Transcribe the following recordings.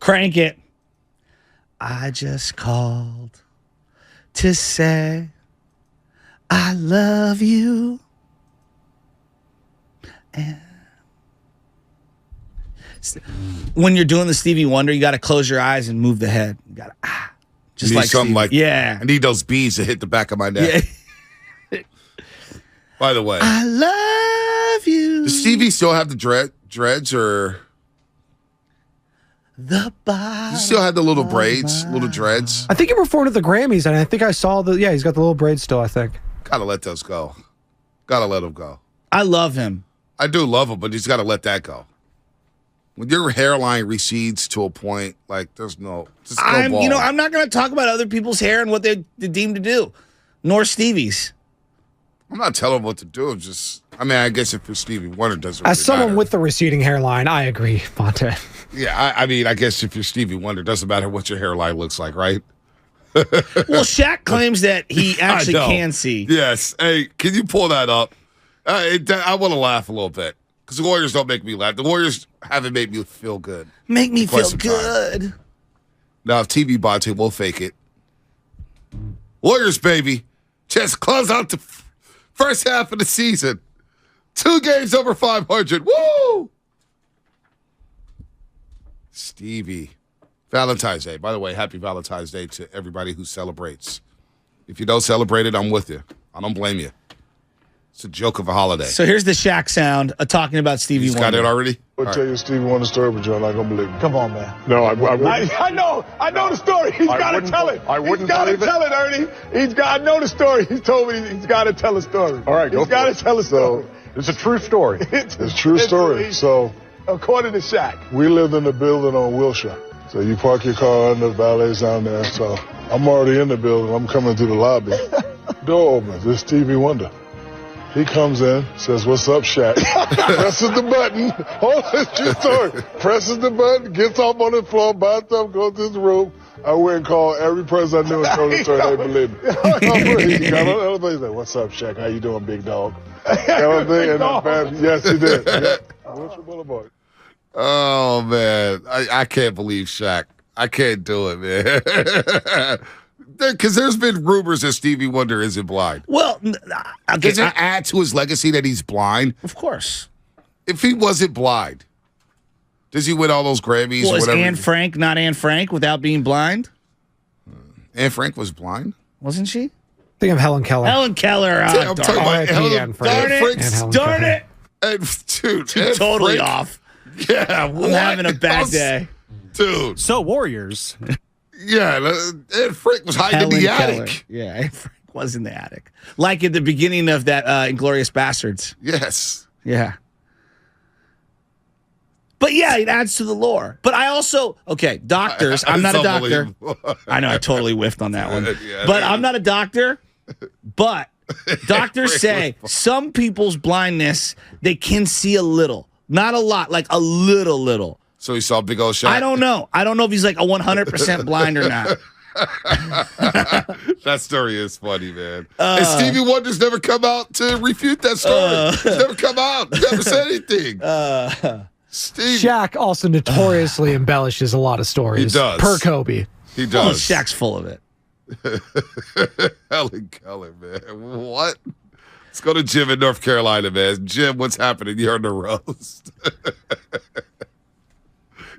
Crank it. I just called to say I love you. And when you're doing the Stevie Wonder, you got to close your eyes and move the head. You got to just like something Stevie. like yeah. I need those bees to hit the back of my neck. Yeah. By the way, I love you. does Stevie still have the dreads or? The bottom. Does he still have the little braids, little dreads? I think he performed at the Grammys, and I think I saw he's got the little braids still, I think. Gotta let those go. Gotta let them go. I love him. I do love him, but he's got to let that go. When your hairline recedes to a point, like there's no, just go I'm bald. not going to talk about other people's hair and what they deem to do, nor Stevie's. I'm not telling him what to do. I guess if you're Stevie Wonder, doesn't. As really someone matter. with the receding hairline, I agree, Fonte. Yeah, I guess if you're Stevie Wonder, doesn't matter what your hairline looks like, right? Well, Shaq claims that he actually I know. can see. Yes. Hey, can you pull that up? I want to laugh a little bit because the Warriors don't make me laugh. The Warriors haven't made me feel good. Make me Quite feel some good. Now, if TV bots it, we'll fake it. Warriors, baby. Just close out the first half of the season. 2 games over 500. Woo! Stevie. Valentine's Day. By the way, happy Valentine's Day to everybody who celebrates. If you don't celebrate it, I'm with you. I don't blame you. It's a joke of a holiday. So here's the Shaq sound talking about Stevie You Wonder. got it already? I'll tell you Stevie Wonder story, but you're not going to believe it. Come on, man. No, I wouldn't. I know the story. He's got to tell it. I wouldn't He's got to believe it. tell it, Ernie. I know the story. He told me he's got to tell a story. All right, go He's got to tell a story. It's a true story. It's a true story. So, according to Shaq. we lived in a building on Wilshire. So you park your car under the valet's down there. So I'm already in the building. I'm coming through the lobby. Door opens. It's Stevie Wonder. He comes in, says, "What's up, Shaq?" Presses the button. Hold on, it's true story. Presses the button, gets off on the floor, by himself, goes to his room. I went and called every person I knew and told the story. They believed me. He got on the elevator. He's like, "What's up, Shaq? How you doing, big dog?" Yes, he did. Yeah. Wilshire Boulevard. Oh, man. I can't believe Shaq. I can't do it, man. Because there's been rumors that Stevie Wonder isn't blind. Well, Does it add to his legacy that he's blind? of course. If he wasn't blind, does he win all those Grammys Well, or is whatever? Anne Frank not Anne Frank without being blind? Anne Frank was blind? Wasn't she? Think of Helen Keller. Helen Keller. I'm talking about R.I.P. Helen- Anne Frank. Anne Darn it. Frank's- And Helen Darn Keller. it. Dude, Anne Totally Frank- off. Yeah, I'm having a bad day. Dude, So Warriors. yeah, Anne Frank was hiding in the Keller. attic. Yeah, Anne Frank was in the attic. Like at the beginning of that Inglourious Bastards. Yes. Yeah. But yeah, it adds to the lore. But I also, doctors, I'm not a It's doctor. unbelievable. I know I totally whiffed on that one. Yeah, But I'm not a doctor. But doctors say some people's blindness, they can see a little. Not a lot, like a little. So he saw Big Old Shaq? I don't know. I don't know if he's like a 100% blind or not. That story is funny, man. And Stevie Wonder's never come out to refute that story. He's never come out. Never said anything. Steve, Shaq also notoriously embellishes a lot of stories. He does. Per Kobe. he Oh, does. Shaq's full of it. Helen Keller, man. What? Let's go to Jim in North Carolina, man. Jim, what's happening? You're on the roast.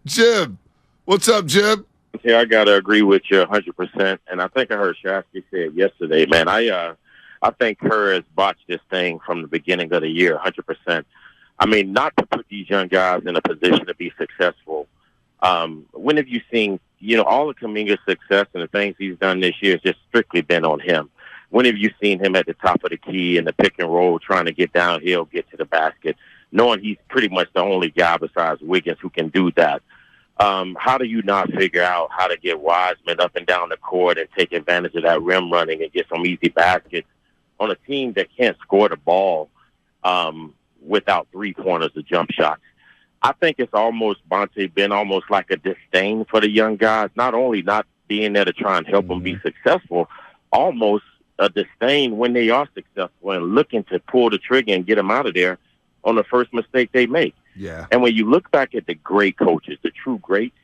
Jim, what's up, Jim? Yeah, I gotta agree with you 100%. And I think I heard Shasky say it yesterday, man. I think Kerr has botched this thing from the beginning of the year, 100%. I mean, not to put these young guys in a position to be successful. When have you seen, all of Kuminga's success and the things he's done this year has just strictly been on him? When have you seen him at the top of the key in the pick and roll, trying to get downhill, get to the basket, knowing he's pretty much the only guy besides Wiggins who can do that? How do you not figure out how to get Wiseman up and down the court and take advantage of that rim running and get some easy baskets on a team that can't score the ball without three-pointers or jump shots? I think it's almost, Bonte, been almost like a disdain for the young guys, not only not being there to try and help them be successful, almost a disdain when they are successful and looking to pull the trigger and get them out of there on the first mistake they make. Yeah. And when you look back at the great coaches, the true greats,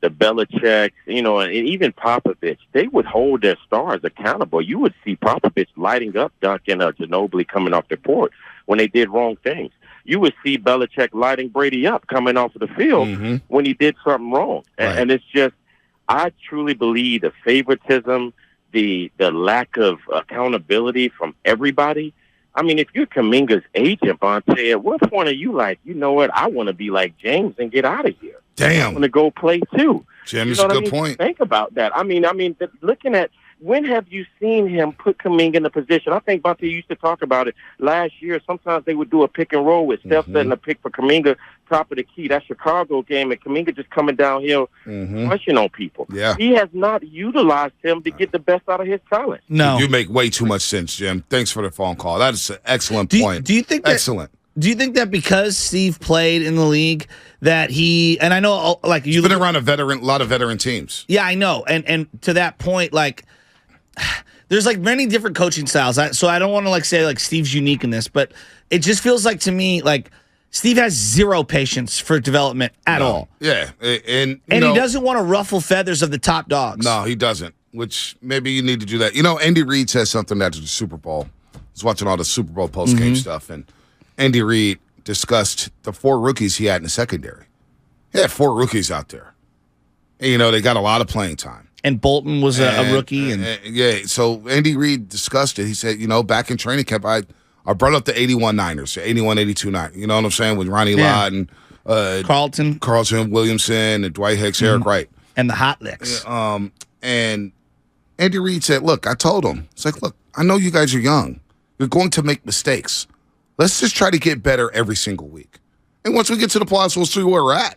the Belichick, and even Popovich, they would hold their stars accountable. You would see Popovich lighting up Duncan or Ginobili coming off the court when they did wrong things. You would see Belichick lighting Brady up coming off of the field when he did something wrong. And it's just, I truly believe the favoritism, the lack of accountability from everybody. I mean, if you're Kuminga's agent, Vontae, at what point are you like, you know what, I want to be like James and get out of here. Damn. I want to go play too. Jim, that's a good point. Think about that. I mean, looking at, when have you seen him put Kuminga in a position? I think Vontae used to talk about it last year. Sometimes they would do a pick and roll with Steph setting a pick for Kuminga, top of the key. That Chicago game, and Kuminga just coming downhill, pushing on people. Yeah. He has not utilized him to get the best out of his talent. No. You make way too much sense, Jim. Thanks for the phone call. That is an excellent point. Do you think that, excellent. Do you think that because Steve played in the league that he, and I know like you've been around a lot of veteran teams. Yeah, I know. And to that point, like there's like many different coaching styles. So I don't want to like say like Steve's unique in this, but it just feels like to me like Steve has zero patience for development at all. Yeah. And he doesn't want to ruffle feathers of the top dogs. No, he doesn't, which maybe you need to do that. Andy Reid says something after the Super Bowl. I was watching all the Super Bowl post-game stuff, and Andy Reid discussed the 4 rookies he had in the secondary. He had 4 rookies out there. And, they got a lot of playing time. And Bolton was a rookie. Yeah, so Andy Reid discussed it. He said, back in training camp, I brought up the 81 Niners, the 81, 82 Niners. You know what I'm saying? With Ronnie Lott and Carlton Williamson, and Dwight Hicks, Eric Wright. And the Hot Licks. And Andy Reid said, look, I told him. It's like, look, I know you guys are young. You're going to make mistakes. Let's just try to get better every single week. And once we get to the playoffs, we'll see where we're at.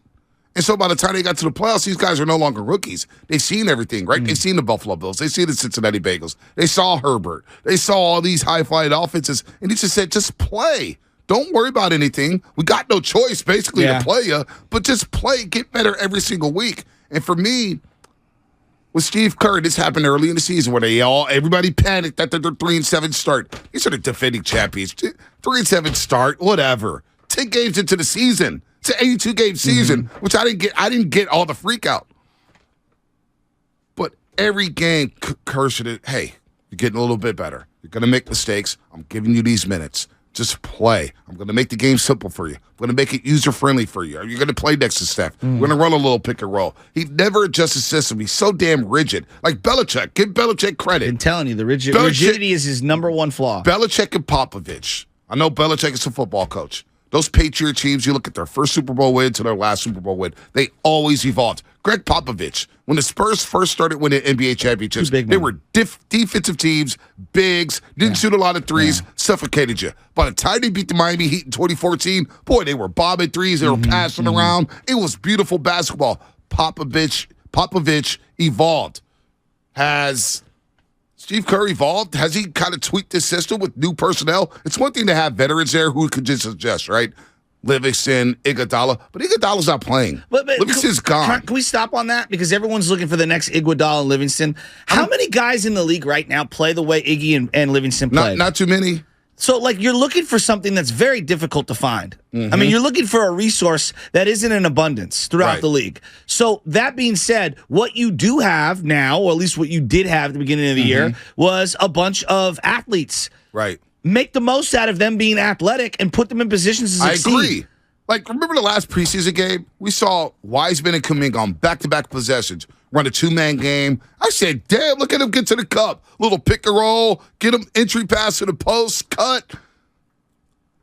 And so by the time they got to the playoffs, these guys are no longer rookies. They've seen everything, right? They've seen the Buffalo Bills. They've seen the Cincinnati Bengals. They saw Herbert. They saw all these high-flying offenses. And he just said, just play. Don't worry about anything. We got no choice, basically, to play you. But just play. Get better every single week. And for me, with Steve Kerr, this happened early in the season where everybody panicked that their 3-7 start. These are the defending champions. 3-7 start, whatever. 10 games into the season. It's an 82-game season, which I didn't get. I didn't get all the freak out. But every game, Kerr should, hey, you're getting a little bit better. You're going to make mistakes. I'm giving you these minutes. Just play. I'm going to make the game simple for you. I'm going to make it user-friendly for you. You're going to play next to Steph. We're going to run a little pick and roll. He never adjusts his system. He's so damn rigid. Like Belichick. Give Belichick credit. I'm telling you, the rigidity is his number one flaw. Belichick and Popovich. I know Belichick is a football coach. Those Patriot teams, you look at their first Super Bowl win to their last Super Bowl win, they always evolved. Greg Popovich, when the Spurs first started winning NBA championships, they were defensive teams, bigs, didn't shoot a lot of threes, suffocated you. By the time they beat the Miami Heat in 2014, boy, they were bobbing threes, they were passing around. It was beautiful basketball. Popovich evolved. Has Steve Kerr evolved? Has he kind of tweaked this system with new personnel? It's one thing to have veterans there who could just adjust, right? Livingston, Iguodala, but Iguodala's not playing. But Livingston's gone. Can we stop on that? Because everyone's looking for the next Iguodala and Livingston. How many guys in the league right now play the way Iggy and Livingston play? Not too many. So, like, you're looking for something that's very difficult to find. I mean, you're looking for a resource that isn't in abundance throughout the league. So, that being said, what you do have now, or at least what you did have at the beginning of the year, was a bunch of athletes. Right. Make the most out of them being athletic and put them in positions to succeed. I agree. Like, remember the last preseason game? We saw Wiseman and Kuminga on back-to-back possessions run a 2-man game. I said, damn, look at him get to the cup. Little pick and roll, get him entry pass to the post, cut.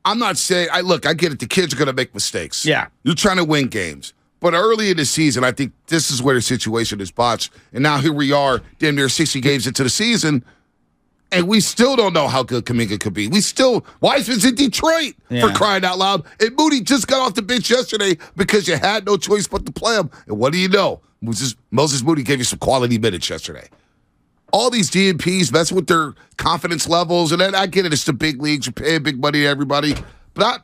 I'm not saying, I get it. The kids are going to make mistakes. Yeah. You're trying to win games. But early in the season, I think this is where the situation is botched. And now here we are, damn near 60 games into the season, and we still don't know how good Kuminga could be. Wiseman's in Detroit, for crying out loud. And Moody just got off the bench yesterday because you had no choice but to play him. And what do you know? Moses Moody gave you some quality minutes yesterday. All these DNPs messing with their confidence levels. And then I get it. It's the big leagues. You're paying big money to everybody. But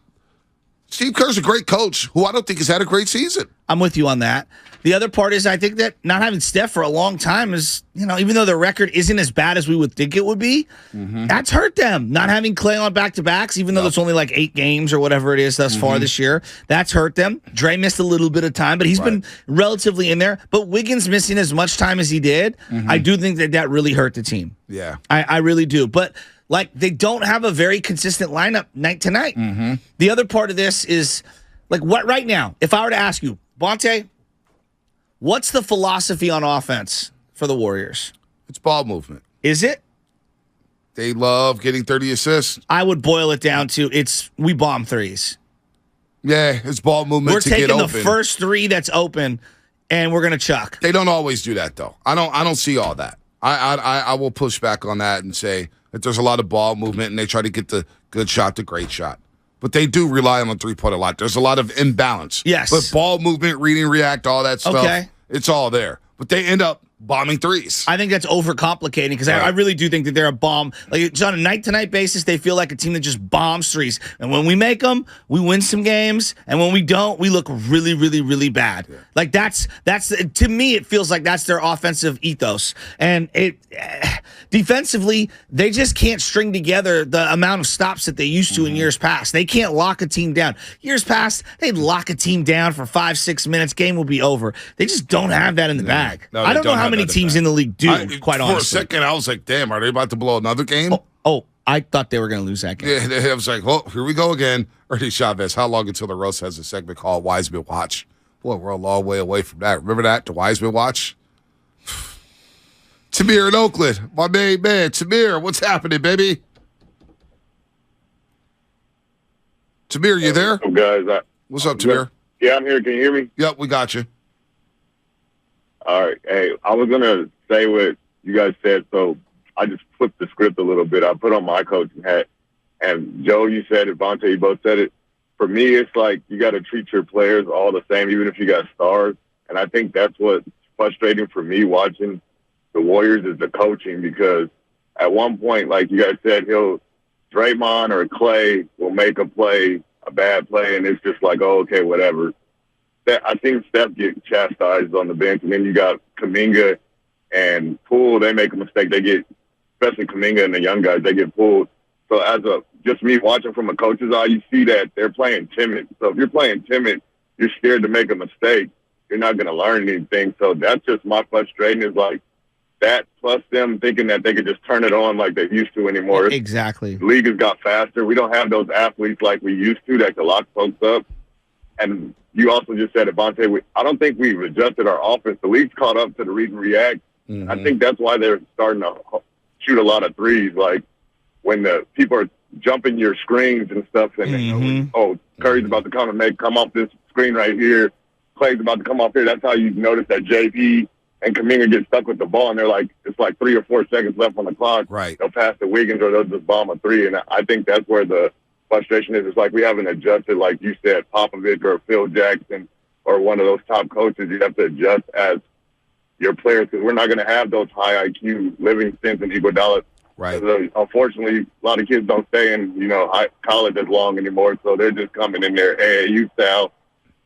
Steve Kerr's a great coach who I don't think has had a great season. I'm with you on that. The other part is I think that not having Steph for a long time is, even though their record isn't as bad as we would think it would be, that's hurt them. Not having Clay on back-to-backs, even though it's only like 8 games or whatever it is thus far this year, that's hurt them. Dre missed a little bit of time, but he's been relatively in there. But Wiggins missing as much time as he did, I do think that really hurt the team. Yeah. I really do. But they don't have a very consistent lineup night to night. The other part of this is, what right now, if I were to ask you, Bonte, what's the philosophy on offense for the Warriors? It's ball movement. Is it? They love getting 30 assists. I would boil it down to we bomb threes. Yeah, it's ball movement. We're to get taking open. the first 3 that's open, and we're gonna chuck. They don't always do that though. I don't see all that. I will push back on that and say that there's a lot of ball movement, and they try to get the good shot, the great shot. But they do rely on the three-point a lot. There's a lot of imbalance. Yes. But ball movement, reading, react, all that stuff, Okay. It's all there. But they end up bombing threes. I think that's overcomplicating because I really do think that they're a bomb. It's on a night-to-night basis, they feel like a team that just bombs threes. And when we make them, we win some games. And when we don't, we look really, really, really bad. Yeah. That's to me, it feels like that's their offensive ethos. And defensively, they just can't string together the amount of stops that they used to in years past. They can't lock a team down. Years past, they'd lock a team down for 5-6 minutes. Game will be over. They just don't have that in the bag. No, I don't know how many teams in the league do, quite honestly. For a second, I was like, damn, are they about to blow another game? Oh, I thought they were going to lose that game. Yeah, I was like, oh, here we go again. Ernie Chavez, how long until the roast has a segment called Wiseman Watch? Boy, we're a long way away from that. Remember that, the Wiseman Watch? Tamir in Oakland, my main man. Tamir, what's happening, baby? Tamir, you there? What's up, guys? What's up, Tamir? Yeah, I'm here. Can you hear me? Yep, we got you. All right. Hey, I was going to say what you guys said, so I just flipped the script a little bit. I put on my coaching hat. And Joe, you said it. Bonte, you both said it. For me, it's like you got to treat your players all the same, even if you got stars. And I think that's what's frustrating for me watching the Warriors is the coaching, because at one point, like you guys said, Draymond or Clay will make a bad play, and it's just like, oh, okay, whatever. I think Steph gets chastised on the bench, and then you got Kuminga and Poole. They make a mistake. They get, especially Kuminga and the young guys, they get pulled. So just me watching from a coach's eye, you see that they're playing timid. So if you're playing timid, you're scared to make a mistake. You're not going to learn anything. So that's just my frustration is like that, plus them thinking that they could just turn it on like they used to anymore. Exactly. The league has got faster. We don't have those athletes like we used to that can lock folks up. And you also just said it, Bonte. I don't think we've adjusted our offense. The league's caught up to the read and react. Mm-hmm. I think that's why they're starting to shoot a lot of threes. Like when the people are jumping your screens and stuff, and they know, Curry's about to come off this screen right here. Clay's about to come off here. That's how you notice that JP and Kuminga get stuck with the ball, and it's like 3 or 4 seconds left on the clock. Right. They'll pass to Wiggins or they'll just bomb a three. And I think that's where the frustration is. It's like we haven't adjusted, like you said, Popovich or Phil Jackson or one of those top coaches. You have to adjust as your players, because we're not going to have those high IQ Livingstons and Iguodala. Right. Unfortunately, a lot of kids don't stay in college as long anymore, so they're just coming in there AAU style.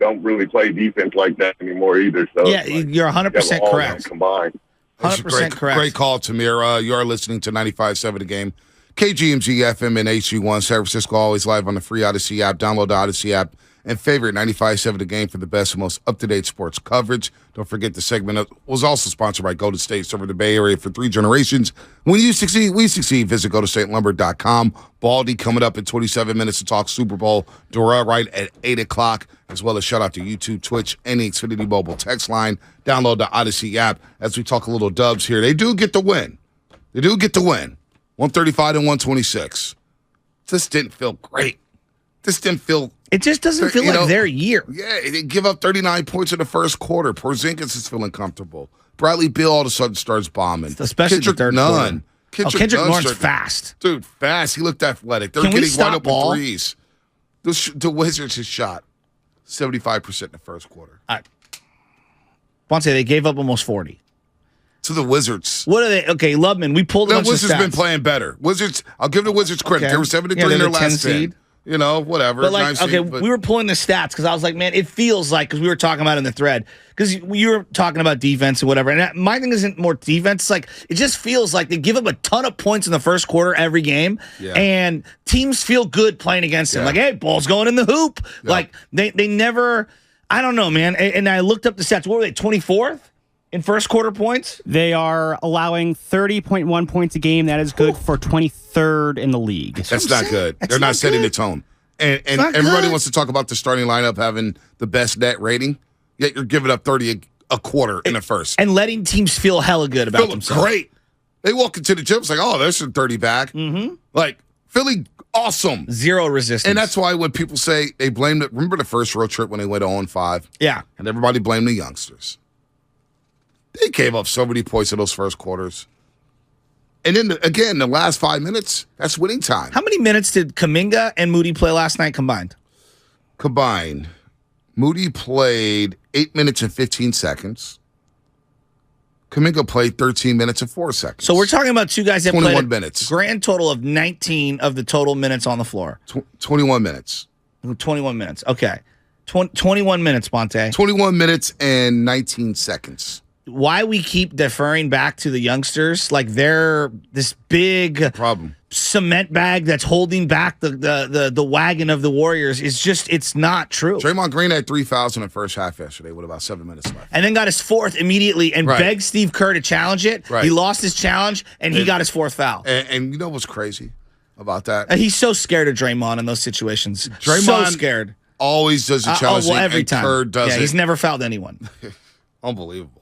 Don't really play defense like that anymore either. So yeah, you're 100% correct. Combined. 100% correct. Great call, Tamir. You are listening to 95.7 The Game. KGMG FM and HG1 San Francisco, always live on the free Odyssey app. Download the Odyssey app and favorite 95.7 The Game for the best and most up-to-date sports coverage. Don't forget the segment was also sponsored by Golden State, serving the Bay Area for 3 generations. When you succeed, we succeed. Visit GoldenStateLumber.com. Baldy coming up in 27 minutes to talk Super Bowl. Dora right at 8 o'clock, as well as shout out to YouTube, Twitch, and the Xfinity Mobile text line. Download the Odyssey app as we talk a little Dubs here. They do get the win. 135 to 126. This didn't feel great. It just doesn't feel like their year. Yeah, they give up 39 points in the first quarter. Porzingis is feeling comfortable. Bradley Beal all of a sudden starts bombing. Especially Kendrick the third Nunn. quarter. Kendrick Nunn's fast. Dude, fast. He looked athletic. They're getting wide open threes. The Wizards has shot 75% in the first quarter. Ponce, they gave up almost 40. To the Wizards. What are they? Okay, Lubman, we pulled a bunch of stats. Wizards been playing better. Wizards, I'll give the Wizards credit. Okay. They were 7-3 in their last 10. You know, whatever. But like, Nice okay, but we were pulling the stats because I was like, man, it feels like, because we were talking about it in the thread, because you were talking about defense and whatever. And my thing isn't more defense. It's like, it just feels like they give up a ton of points in the first quarter every game. Yeah. And teams feel good playing against them. Like, hey, ball's going in the hoop. Yeah. Like, they never, I don't know, man. And I looked up the stats. What were they, 24th? In first quarter points? They are allowing 30.1 points a game. That is good for 23rd in the league. That's not good. They're not setting the tone. And everybody wants to talk about the starting lineup having the best net rating, yet you're giving up 30 a quarter in the first. And letting teams feel hella good about themselves. Great. They walk into the gym, it's like, oh, there's some 30 back. Mm-hmm. Like, Philly, awesome. Zero resistance. And that's why when people say they blame it, remember the first road trip when they went 0-5? Yeah. And everybody blamed the youngsters. They gave up so many points in those first quarters. And then, again, the last 5 minutes, that's winning time. How many minutes did Kuminga and Moody play last night combined? Moody played 8 minutes and 15 seconds. Kuminga played 13 minutes and 4 seconds. So we're talking about two guys that 21 played minutes. Grand total of 19 of the total minutes on the floor. 21 minutes. 21 minutes. Okay. 21 minutes, Bonte. 21 minutes and 19 seconds. Why we keep deferring back to the youngsters, like they're this big problem cement bag that's holding back the wagon of the Warriors, is just, it's not true. Draymond Green had 3 fouls in the first half yesterday with about 7 minutes left. And then got his fourth immediately and begged Steve Kerr to challenge it. Right. He lost his challenge and he got his fourth foul. And you know what's crazy about that? He's so scared of Draymond in those situations. Draymond so scared. Always does the challenge. Every time. Kerr does it. He's never fouled anyone. Unbelievable.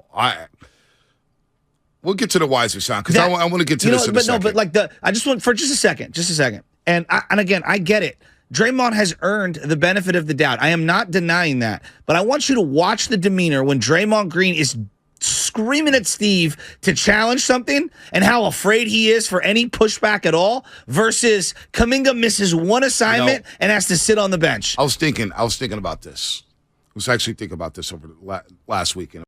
We'll get to the Wiser sound because I want to get to this in a second. No, but like I just want for just a second. And again, I get it. Draymond has earned the benefit of the doubt. I am not denying that. But I want you to watch the demeanor when Draymond Green is screaming at Steve to challenge something and how afraid he is for any pushback at all versus Kuminga misses one assignment and has to sit on the bench. I was thinking about this. I was actually thinking about this over last weekend.